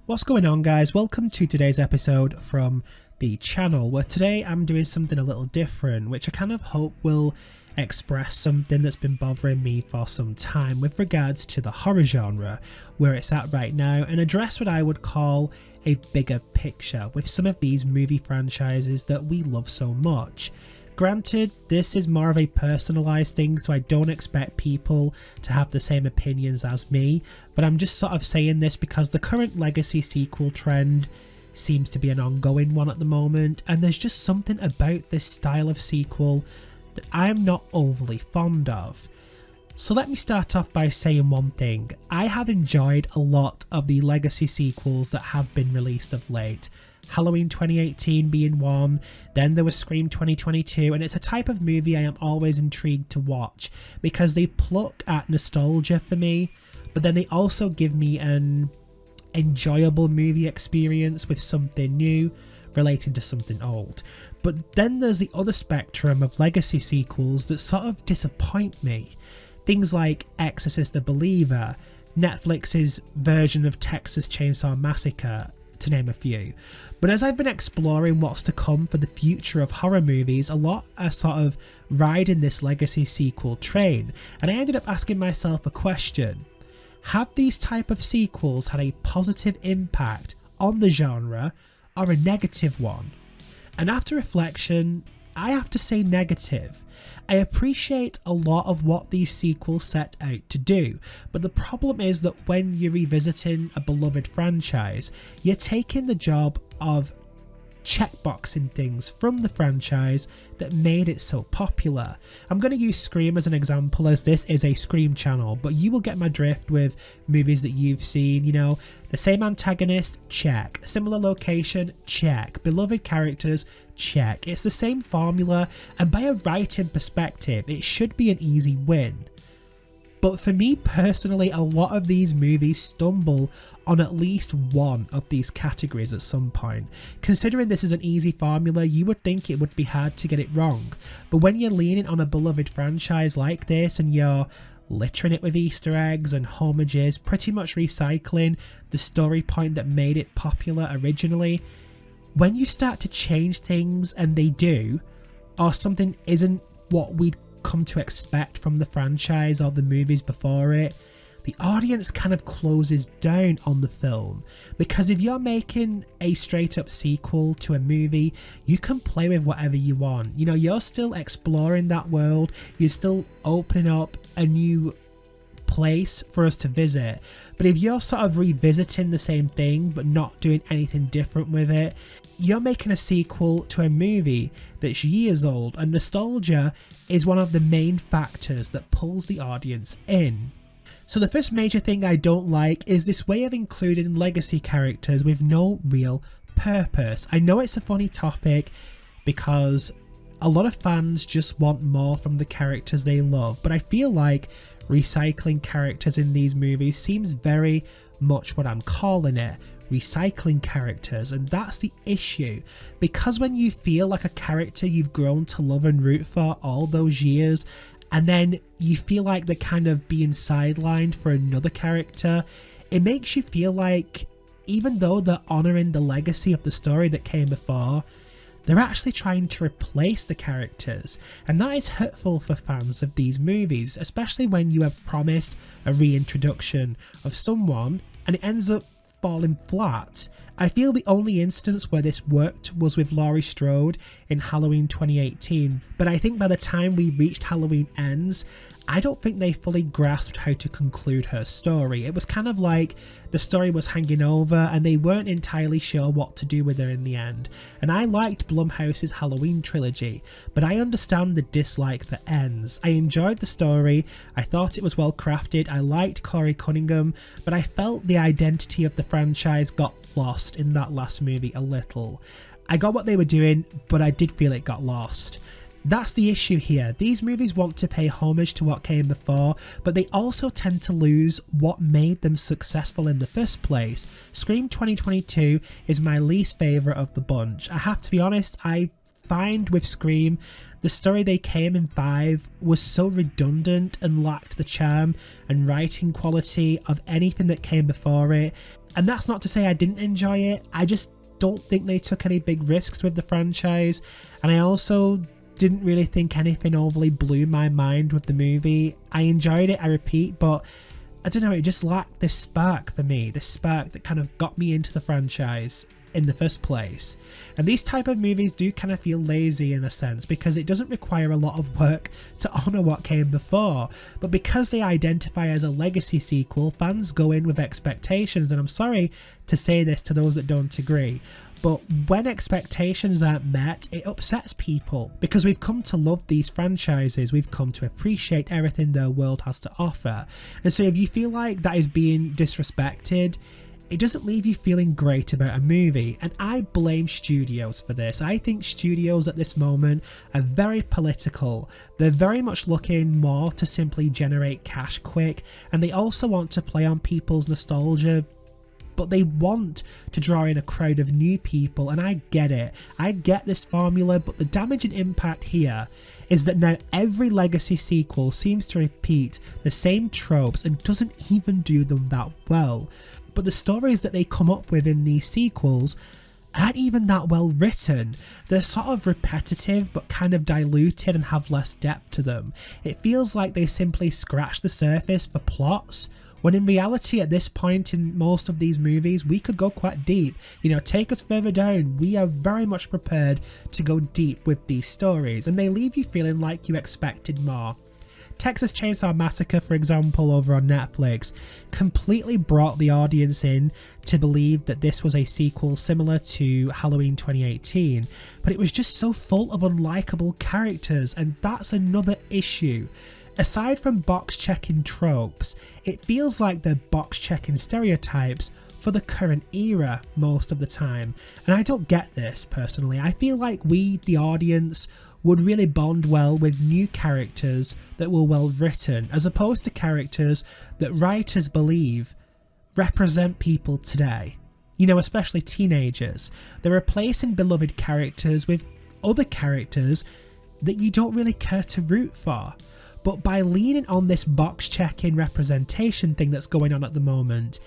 What's going on, guys? Welcome to today's episode from the channel, where today I'm doing something a little different, which I kind of hope will express something that's been bothering me for some time with regards to the horror genre, where it's at right now, and address what I would call a bigger picture with some of these movie franchises that we love so much. Granted, this is more of a personalised thing, so I don't expect people to have the same opinions as me, but I'm just sort of saying this because the current legacy sequel trend seems to be an ongoing one at the moment, and there's just something about this style of sequel that I'm not overly fond of. So let me start off by saying one thing. I have enjoyed a lot of the legacy sequels that have been released of late. Halloween 2018 being one, then there was Scream 2022, and it's a type of movie I am always intrigued to watch because they pluck at nostalgia for me, but then they also give me an enjoyable movie experience with something new relating to something old. But then there's the other spectrum of legacy sequels that sort of disappoint me. Things like Exorcist: The Believer, Netflix's version of Texas Chainsaw Massacre, to name a few. But as I've been exploring what's to come for the future of horror movies, a lot are sort of riding this legacy sequel train, and I ended up asking myself a question. Have these type of sequels had a positive impact on the genre or a negative one? And after reflection, I have to say negative. I appreciate a lot of what these sequels set out to do, but the problem is that when you're revisiting a beloved franchise, you're taking the job of checkboxing things from the franchise that made it so popular. I'm going to use Scream as an example, as this is a Scream channel, but you will get my drift with movies that you've seen. You know, the same antagonist, check. Similar location, check. Beloved characters, check. It's the same formula, and by a writing perspective, it should be an easy win. But for me personally, a lot of these movies stumble on at least one of these categories at some point. Considering this is an easy formula, you would think it would be hard to get it wrong. But when you're leaning on a beloved franchise like this and you're littering it with Easter eggs and homages, pretty much recycling the story point that made it popular originally, when you start to change things and they do, or something isn't what we'd come to expect from the franchise or the movies before it, the audience kind of closes down on the film. Because if you're making a straight up sequel to a movie, you can play with whatever you want. You know, you're still exploring that world, you're still opening up a new place for us to visit. But if you're sort of revisiting the same thing but not doing anything different with it, you're making a sequel to a movie that's years old, and nostalgia is one of the main factors that pulls the audience in. So the first major thing I don't like is this way of including legacy characters with no real purpose. I know it's a funny topic because a lot of fans just want more from the characters they love, but I feel like recycling characters in these movies seems very much what I'm calling it, recycling characters. And that's the issue, because when you feel like a character you've grown to love and root for all those years, and then you feel like they're kind of being sidelined for another character, it makes you feel like even though they're honouring the legacy of the story that came before, they're actually trying to replace the characters. And that is hurtful for fans of these movies, especially when you have promised a reintroduction of someone and it ends up falling flat. I feel the only instance where this worked was with Laurie Strode in Halloween 2018, but I think by the time we reached Halloween Ends, I don't think they fully grasped how to conclude her story. It was kind of like the story was hanging over and they weren't entirely sure what to do with her in the end. And I liked Blumhouse's Halloween trilogy, but I understand the dislike that ends. I enjoyed the story, I thought it was well crafted, I liked Corey Cunningham, but I felt the identity of the franchise got lost in that last movie a little. I got what they were doing, but I did feel it got lost. That's the issue here. These movies want to pay homage to what came before, but they also tend to lose what made them successful in the first place. Scream 2022 is my least favourite of the bunch. I have to be honest, I find with Scream, the story they came in 5 was so redundant and lacked the charm and writing quality of anything that came before it. And that's not to say I didn't enjoy it, I just don't think they took any big risks with the franchise, and I also didn't really think anything overly blew my mind with the movie. I enjoyed it, I repeat, but I don't know, it just lacked this spark for me, this spark that kind of got me into the franchise in the first place. And these type of movies do kind of feel lazy in a sense, because it doesn't require a lot of work to honour what came before, but because they identify as a legacy sequel, fans go in with expectations, and I'm sorry to say this to those that don't agree, but when expectations aren't met, it upsets people, because we've come to love these franchises, we've come to appreciate everything their world has to offer, and so if you feel like that is being disrespected, it doesn't leave you feeling great about a movie, and I blame studios for this. I think studios at this moment are very political. They're very much looking more to simply generate cash quick, and they also want to play on people's nostalgia, but they want to draw in a crowd of new people, and I get it. I get this formula, but the damaging impact here is that now every legacy sequel seems to repeat the same tropes and doesn't even do them that well. But the stories that they come up with in these sequels aren't even that well written. They're sort of repetitive but kind of diluted and have less depth to them. It feels like they simply scratch the surface for plots, when in reality at this point in most of these movies we could go quite deep. You know, take us further down, we are very much prepared to go deep with these stories, and they leave you feeling like you expected more. Texas Chainsaw Massacre, for example, over on Netflix, completely brought the audience in to believe that this was a sequel similar to Halloween 2018, but it was just so full of unlikable characters, and that's another issue. Aside from box-checking tropes, it feels like they're box-checking stereotypes for the current era most of the time, and I don't get this personally. I feel like we, the audience, would really bond well with new characters that were well written, as opposed to characters that writers believe represent people today. You know, especially teenagers. They're replacing beloved characters with other characters that you don't really care to root for. But by leaning on this box-checking representation thing that's going on at the moment,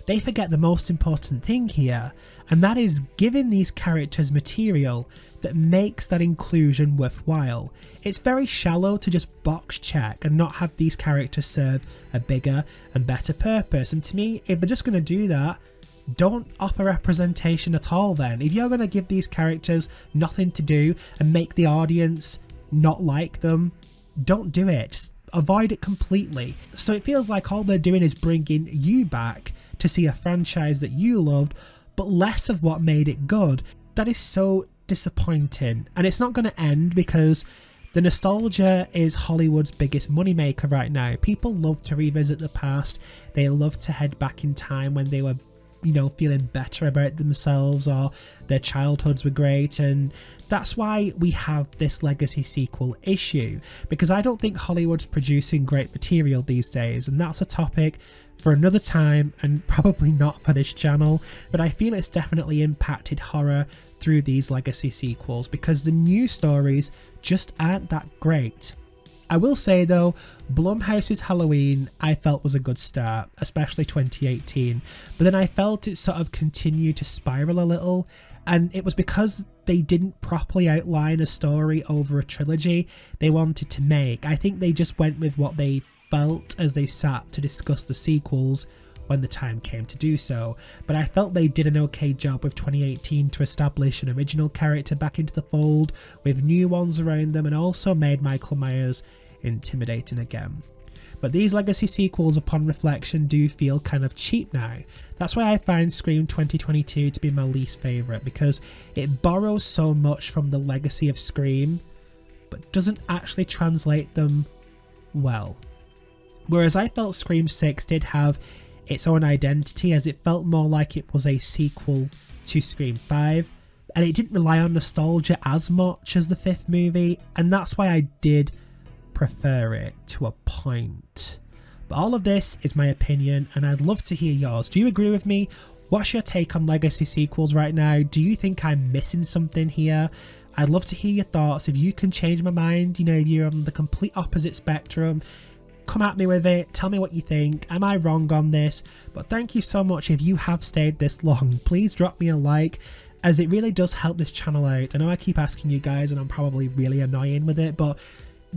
they forget the most important thing here, and that is giving these characters material that makes that inclusion worthwhile. It's very shallow to just box check and not have these characters serve a bigger and better purpose, and to me, if they're just going to do that, don't offer representation at all then. If you're going to give these characters nothing to do and make the audience not like them, don't do it. Just avoid it completely. So it feels like all they're doing is bringing you back to see a franchise that you loved, but less of what made it good. That is so disappointing, and it's not going to end, because the nostalgia is Hollywood's biggest moneymaker right now. People love to revisit the past. They love to head back in time when they were, you know, feeling better about themselves, or their childhoods were great, and that's why we have this legacy sequel issue, because I don't think Hollywood's producing great material these days, and that's a topic for another time and probably not for this channel, but I feel it's definitely impacted horror through these legacy sequels, because the new stories just aren't that great. I will say though, Blumhouse's Halloween I felt was a good start, especially 2018, but then I felt it sort of continued to spiral a little, and it was because they didn't properly outline a story over a trilogy they wanted to make. I think they just went with what they felt as they sat to discuss the sequels when the time came to do so, but I felt they did an okay job with 2018 to establish an original character back into the fold with new ones around them, and also made Michael Myers intimidating again. But these legacy sequels, upon reflection, do feel kind of cheap now. That's why I find Scream 2022 to be my least favourite, because it borrows so much from the legacy of Scream but doesn't actually translate them well. Whereas I felt Scream 6 did have its own identity, as it felt more like it was a sequel to Scream 5, and it didn't rely on nostalgia as much as the fifth movie, and that's why I did prefer it to a point. But all of this is my opinion, and I'd love to hear yours. Do you agree with me? What's your take on legacy sequels right now? Do you think I'm missing something here? I'd love to hear your thoughts. If you can change my mind, you know, if you're on the complete opposite spectrum, come at me with it, tell me what you think. Am I wrong on this? But thank you so much. If you have stayed this long, please drop me a like, as it really does help this channel out. I know I keep asking you guys and I'm probably really annoying with it, but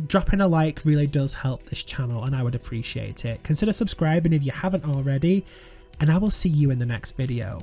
dropping a like really does help this channel and I would appreciate it. Consider subscribing if you haven't already, and I will see you in the next video.